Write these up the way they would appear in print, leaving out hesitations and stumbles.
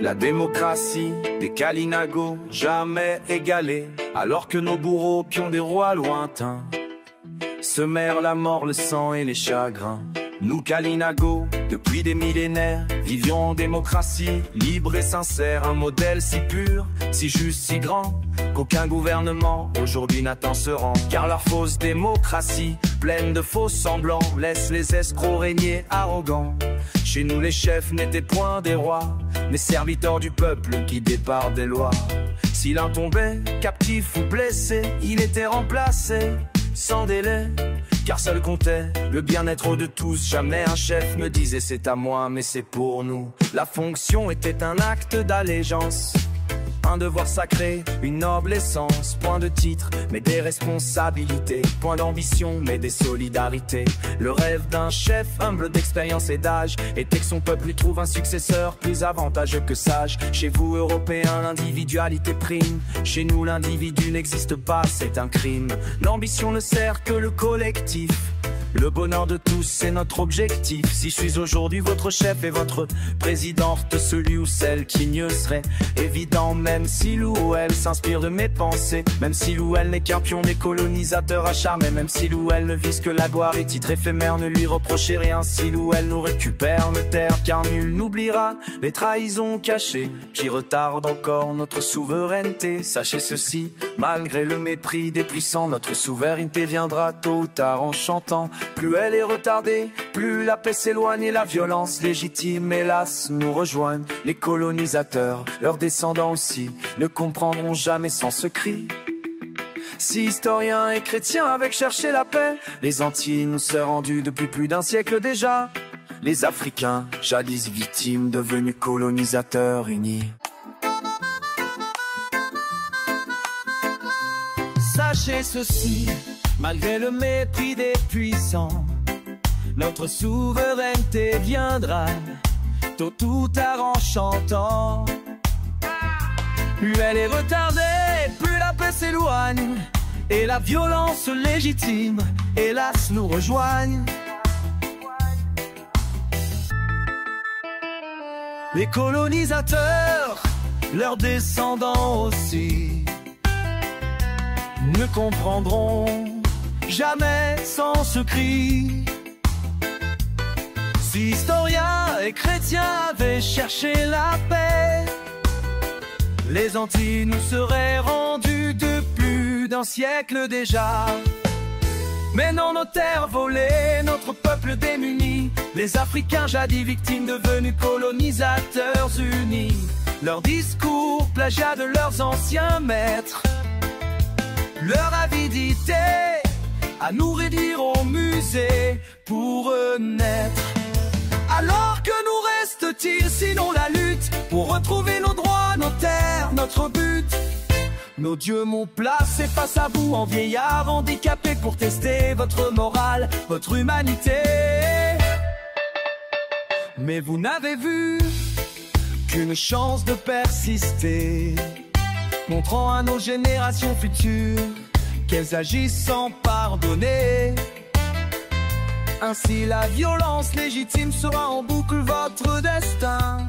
La démocratie des Kalinago, jamais égalée, alors que nos bourreaux qui ont des rois lointains semèrent la mort, le sang et les chagrins. Nous Kalinago, depuis des millénaires, vivions en démocratie, libre et sincère, un modèle si pur, si juste, si grand, qu'aucun gouvernement aujourd'hui n'atteint ce rang. Car leur fausse démocratie, pleine de faux semblants, laisse les escrocs régner arrogants. Chez nous les chefs n'étaient point des rois, mais serviteurs du peuple guidés par des lois. Si l'un tombait, captif ou blessé, il était remplacé sans délai, car seul comptait le bien-être de tous. Jamais un chef me disait c'est à moi, mais c'est pour nous. La fonction était un acte d'allégeance, un devoir sacré, une noble essence. Point de titre, mais des responsabilités. Point d'ambition, mais des solidarités. Le rêve d'un chef humble d'expérience et d'âge était que son peuple lui trouve un successeur plus avantageux que sage. Chez vous, Européens, l'individualité prime. Chez nous, l'individu n'existe pas, c'est un crime. L'ambition ne sert que le collectif. Le bonheur de tous, c'est notre objectif. Si je suis aujourd'hui votre chef et votre présidente, celui ou celle qui mieux serait évident. Même si lui ou elle s'inspire de mes pensées, même si lui ou elle n'est qu'un pion des colonisateurs acharnés, même si lui ou elle ne vise que la gloire et titre éphémère, ne lui reprochez rien. Si lui ou elle nous récupère nos terres, car nul n'oubliera les trahisons cachées qui retardent encore notre souveraineté. Sachez ceci, malgré le mépris des puissants, notre souveraineté viendra tôt ou tard en chantant. Plus elle est retardée, plus la paix s'éloigne et la violence légitime, hélas, nous rejoignent. Les colonisateurs, leurs descendants aussi, ne comprendront jamais sans ce cri. Si historiens et chrétiens avaient cherché la paix, les Antilles nous seraient rendues depuis plus d'un siècle déjà. Les Africains, jadis victimes, devenus colonisateurs unis. Sachez ceci, malgré le mépris des puissants, notre souveraineté viendra tôt ou tard en chantant. Plus elle est retardée, plus la paix s'éloigne, et la violence légitime, hélas, nous rejoigne. Les colonisateurs, leurs descendants aussi, ne comprendront jamais sans ce cri. Si historiens et chrétiens avaient cherché la paix, les Antilles nous seraient rendues de plus d'un siècle déjà. Mais non, nos terres volées, notre peuple démuni, les Africains jadis victimes devenus colonisateurs unis. Leurs discours, plagiat de leurs anciens maîtres, leur avidité à nous réduire au musée pour renaître. Alors que nous reste-t-il sinon la lutte pour retrouver nos droits, nos terres, notre but? Nos dieux m'ont placé face à vous en vieillard handicapé pour tester votre morale, votre humanité. Mais vous n'avez vu qu'une chance de persister, montrant à nos générations futures qu'elles agissent sans pardonner. Ainsi la violence légitime sera en boucle votre destin.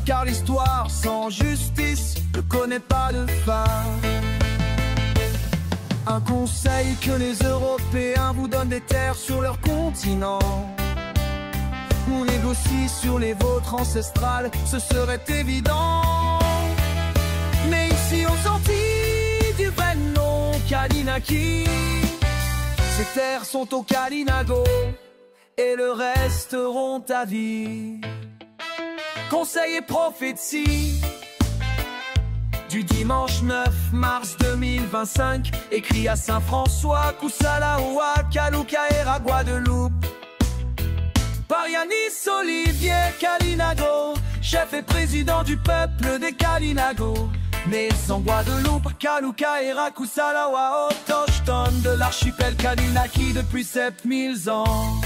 Car l'histoire sans justice ne connaît pas de fin. Un conseil que les Européens vous donnent des terres sur leur continent. On négocie sur les vôtres ancestrales, ce serait évident. Mais ici aux Antilles, du vrai nom Kalinaki, ces terres sont au Kalinago et le resteront à vie. Conseil et prophétie du dimanche 9 mars 2025, écrit à Saint-François, Kusalaoua, Kalukaera, Guadeloupe. Par Yanis Olivier Kalinago, chef et président du peuple des Kalinago. Né en Guadeloupe, Kalukaera, Kusalaoua, autochtone de l'archipel Kalinaki depuis 7000 ans.